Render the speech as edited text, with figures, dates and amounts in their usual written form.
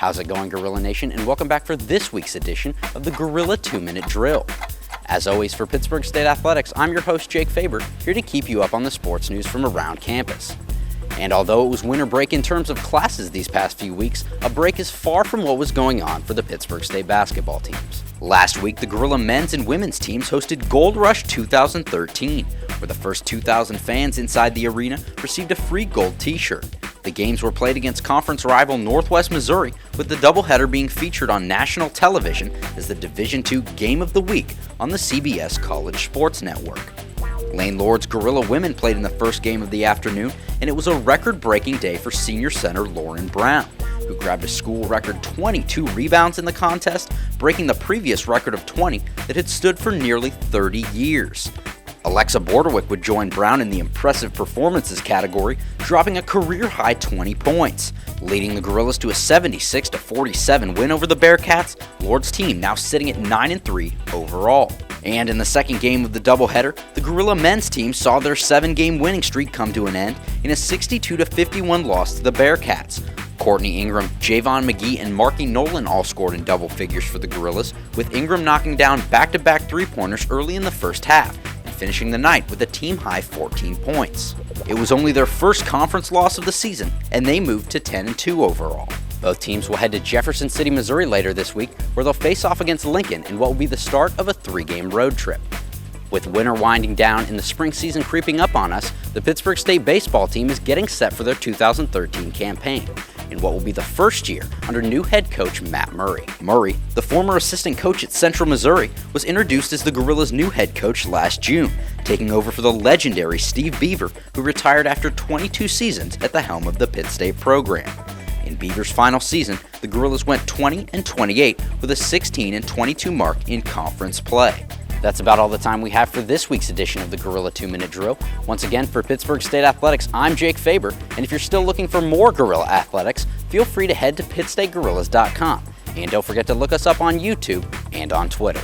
How's it going, Gorilla Nation, and welcome back for this week's edition of the Gorilla 2-Minute Drill. As always, for Pittsburgh State Athletics, I'm your host, Jake Faber, here to keep you up on the sports news from around campus. And although it was winter break in terms of classes these past few weeks, a break is far from what was going on for the Pittsburgh State basketball teams. Last week, the Gorilla men's and women's teams hosted Gold Rush 2013, where the first 2,000 fans inside the arena received a free gold t-shirt. The games were played against conference rival Northwest Missouri, with the doubleheader being featured on national television as the Division II Game of the Week on the CBS College Sports Network. Lane Lord's Gorilla women played in the first game of the afternoon, and it was a record-breaking day for senior center Lauren Brown, who grabbed a school record 22 rebounds in the contest, breaking the previous record of 20 that had stood for nearly 30 years. Alexa Borderwick would join Brown in the impressive performances category, dropping a career-high 20 points, leading the Gorillas to a 76-47 win over the Bearcats, Lord's team now sitting at 9-3 overall. And in the second game of the doubleheader, the Gorilla men's team saw their 7-game winning streak come to an end in a 62-51 loss to the Bearcats. Courtney Ingram, Javon McGee, and Marky Nolan all scored in double figures for the Gorillas, with Ingram knocking down back-to-back three-pointers early in the first half, finishing the night with a team-high 14 points. It was only their first conference loss of the season, and they moved to 10-2 overall. Both teams will head to Jefferson City, Missouri later this week, where they'll face off against Lincoln in what will be the start of a 3-game road trip. With winter winding down and the spring season creeping up on us, the Pittsburgh State baseball team is getting set for their 2013 campaign, in what will be the first year under new head coach Matt Murray. Murray, the former assistant coach at Central Missouri, was introduced as the Gorillas' new head coach last June, taking over for the legendary Steve Beaver, who retired after 22 seasons at the helm of the Pitt State program. In Beaver's final season, the Gorillas went 20-28 with a 16-22 mark in conference play. That's about all the time we have for this week's edition of the Gorilla 2-Minute Drill. Once again, for Pittsburgh State Athletics, I'm Jake Faber, and if you're still looking for more Gorilla athletics, feel free to head to PittStateGorillas.com. And don't forget to look us up on YouTube and on Twitter.